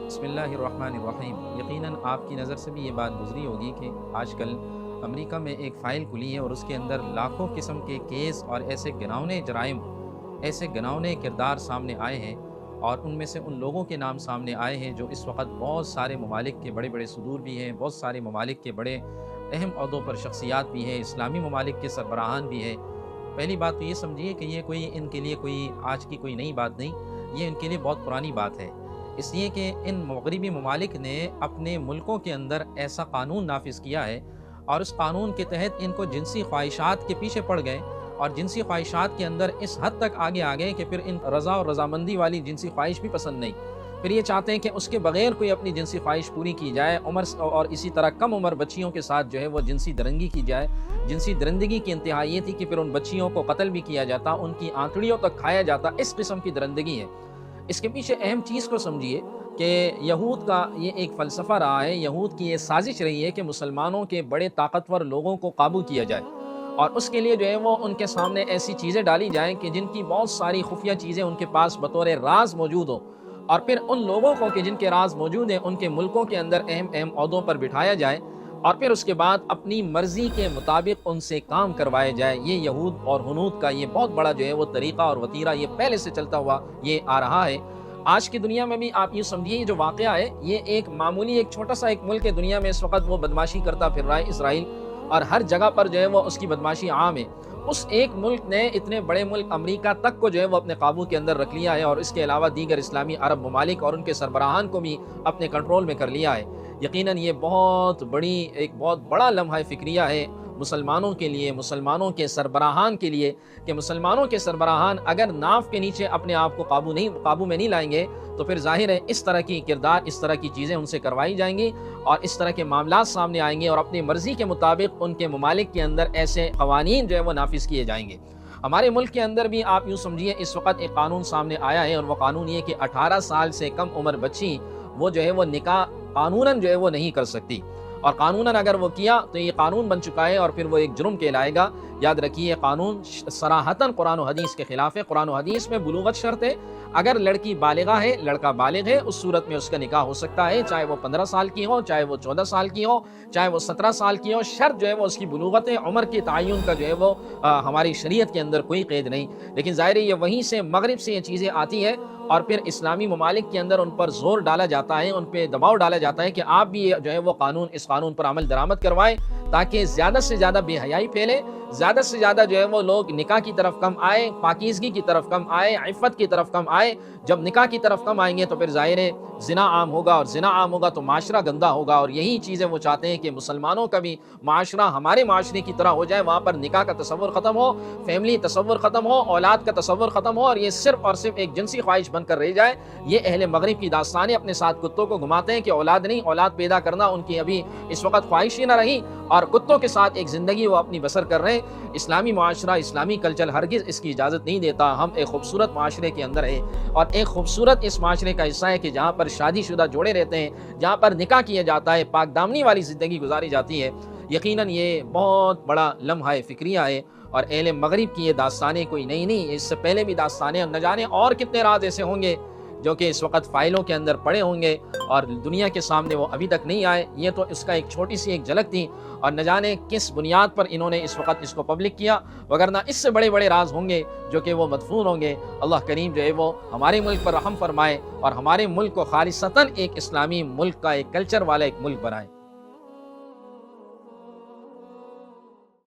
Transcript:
بسم اللہ الرحمن الرحیم۔ یقیناً آپ کی نظر سے بھی یہ بات گزری ہوگی کہ آج کل امریکہ میں ایک فائل کھلی ہے اور اس کے اندر لاکھوں قسم کے کیس اور ایسے گناؤنے جرائم، ایسے گناؤنے کردار سامنے آئے ہیں، اور ان میں سے ان لوگوں کے نام سامنے آئے ہیں جو اس وقت بہت سارے ممالک کے بڑے بڑے صدور بھی ہیں، بہت سارے ممالک کے بڑے اہم عہدوں پر شخصیات بھی ہیں، اسلامی ممالک کے سربراہان بھی ہیں۔ پہلی بات تو یہ سمجھیے کہ یہ کوئی ان کے لیے کوئی آج کی کوئی نئی بات نہیں، یہ ان کے لیے بہت پرانی بات ہے، اس لیے کہ ان مغربی ممالک نے اپنے ملکوں کے اندر ایسا قانون نافذ کیا ہے، اور اس قانون کے تحت ان کو جنسی خواہشات کے پیچھے پڑ گئے، اور جنسی خواہشات کے اندر اس حد تک آگے آ گئے کہ پھر ان رضا اور رضامندی والی جنسی خواہش بھی پسند نہیں، پھر یہ چاہتے ہیں کہ اس کے بغیر کوئی اپنی جنسی خواہش پوری کی جائے، اور اسی طرح کم عمر بچیوں کے ساتھ جو ہے وہ جنسی درندگی کی جائے۔ جنسی درندگی کی انتہا یہ تھی کہ پھر ان بچیوں کو قتل بھی کیا جاتا، ان کی آنتڑیوں تک کھایا جاتا، اس قسم کی درندگی ہے۔ اس کے پیچھے اہم چیز کو سمجھیے کہ یہود کا یہ ایک فلسفہ رہا ہے، یہود کی یہ سازش رہی ہے کہ مسلمانوں کے بڑے طاقتور لوگوں کو قابو کیا جائے، اور اس کے لیے جو ہے وہ ان کے سامنے ایسی چیزیں ڈالی جائیں کہ جن کی بہت ساری خفیہ چیزیں ان کے پاس بطور راز موجود ہوں، اور پھر ان لوگوں کو کہ جن کے راز موجود ہیں ان کے ملکوں کے اندر اہم اہم عہدوں پر بٹھایا جائے، اور پھر اس کے بعد اپنی مرضی کے مطابق ان سے کام کروائے جائے۔ یہ یہود اور ہنود کا یہ بہت بڑا جو ہے وہ طریقہ اور وتیرہ یہ پہلے سے چلتا ہوا یہ آ رہا ہے۔ آج کی دنیا میں بھی آپ یہ سمجھیے یہ جو واقعہ ہے یہ ایک معمولی ایک چھوٹا سا ایک ملک ہے دنیا میں، اس وقت وہ بدماشی کرتا پھر رہا ہے اسرائیل، اور ہر جگہ پر جو ہے وہ اس کی بدماشی عام ہے۔ اس ایک ملک نے اتنے بڑے ملک امریکہ تک کو جو ہے وہ اپنے قابو کے اندر رکھ لیا ہے، اور اس کے علاوہ دیگر اسلامی عرب ممالک اور ان کے سربراہان کو بھی اپنے کنٹرول میں کر لیا ہے۔ یقیناً یہ بہت بڑا لمحہ فکریہ ہے مسلمانوں کے لیے، مسلمانوں کے سربراہان کے لیے، کہ مسلمانوں کے سربراہان اگر ناف کے نیچے اپنے آپ کو قابو میں نہیں لائیں گے تو پھر ظاہر ہے اس طرح کی کردار، اس طرح کی چیزیں ان سے کروائی جائیں گی، اور اس طرح کے معاملات سامنے آئیں گے، اور اپنی مرضی کے مطابق ان کے ممالک کے اندر ایسے قوانین جو ہے وہ نافذ کیے جائیں گے۔ ہمارے ملک کے اندر بھی آپ یوں سمجھیے اس وقت ایک قانون سامنے آیا ہے، اور وہ قانون یہ کہ 18 سال سے کم عمر بچی وہ جو ہے وہ نکاح قانوناً جو ہے وہ نہیں کر سکتی، اور قانوناً اگر وہ کیا تو یہ قانون بن چکا ہے اور پھر وہ ایک جرم کہلائے گا۔ یاد رکھیے قانون صراحتاً قرآن و حدیث کے خلاف ہے۔ قرآن و حدیث میں بلوغت شرط ہے، اگر لڑکی بالغہ ہے، لڑکا بالغ ہے، اس صورت میں اس کا نکاح ہو سکتا ہے، چاہے وہ 15 سال کی ہو، چاہے وہ 14 سال کی ہو، چاہے وہ 17 سال کی ہو، شرط جو ہے وہ اس کی بلوغت ہے۔ عمر کے تعین کا جو ہے وہ ہماری شریعت کے اندر کوئی قید نہیں، لیکن ظاہر ہے یہ وہیں سے مغرب سے یہ چیزیں آتی ہے، اور پھر اسلامی ممالک کے اندر ان پر زور ڈالا جاتا ہے، ان پہ دباؤ ڈالا جاتا ہے کہ آپ بھی جو ہے وہ اس قانون پر عمل درآمد کروائیں، تاکہ زیادہ سے زیادہ بے حیائی پھیلے، زیادہ سے زیادہ جو ہے وہ لوگ نکاح کی طرف کم آئے، پاکیزگی کی طرف کم آئے، عفت کی طرف کم آئے۔ جب نکاح کی طرف کم آئیں گے تو پھر ظاہر ہے زنا عام ہوگا، اور زنا عام ہوگا تو معاشرہ گندا ہوگا، اور یہی چیزیں وہ چاہتے ہیں کہ مسلمانوں کا بھی معاشرہ ہمارے معاشرے کی طرح ہو جائے، وہاں پر نکاح کا تصور ختم ہو، فیملی تصور ختم ہو، اولاد کا تصور ختم ہو، اور یہ صرف اور صرف ایک جنسی خواہش بن کر رہ جائے۔ یہ اہل مغرب کی داستانیں اپنے ساتھ کتوں کو گھماتے ہیں کہ اولاد نہیں، اولاد پیدا کرنا ان کی ابھی اس وقت خواہش ہی نہ رہی، اور کتوں کے ساتھ ایک زندگی وہ اپنی بسر کر رہے ہیں۔ اسلامی معاشرہ، اسلامی کلچر ہرگز اس کی اجازت نہیں دیتا۔ ہم ایک خوبصورت معاشرے کے اندر ہیں، اور ایک خوبصورت اس معاشرے کا حصہ ہے کہ جہاں پر شادی شدہ جوڑے رہتے ہیں، جہاں پر نکاح کیا جاتا ہے، پاک دامنی والی زندگی گزاری جاتی ہے۔ یقیناً یہ بہت بڑا لمحہ فکریہ ہے، اور اہل مغرب کی یہ داستانیں کوئی نئی نہیں، اس سے پہلے بھی داستانیں، نہ جانے اور کتنے راز ایسے ہوں گے جو کہ اس وقت فائلوں کے اندر پڑے ہوں گے اور دنیا کے سامنے وہ ابھی تک نہیں آئے۔ یہ تو اس کا ایک چھوٹی سی ایک جھلک تھی، اور نہ جانے کس بنیاد پر انہوں نے اس وقت اس کو پبلک کیا، وگرنہ اس سے بڑے بڑے راز ہوں گے جو کہ وہ مدفون ہوں گے۔ اللہ کریم جو ہے وہ ہمارے ملک پر رحم فرمائے، اور ہمارے ملک کو خالصتاً ایک اسلامی ملک کا، ایک کلچر والا ایک ملک بنائے۔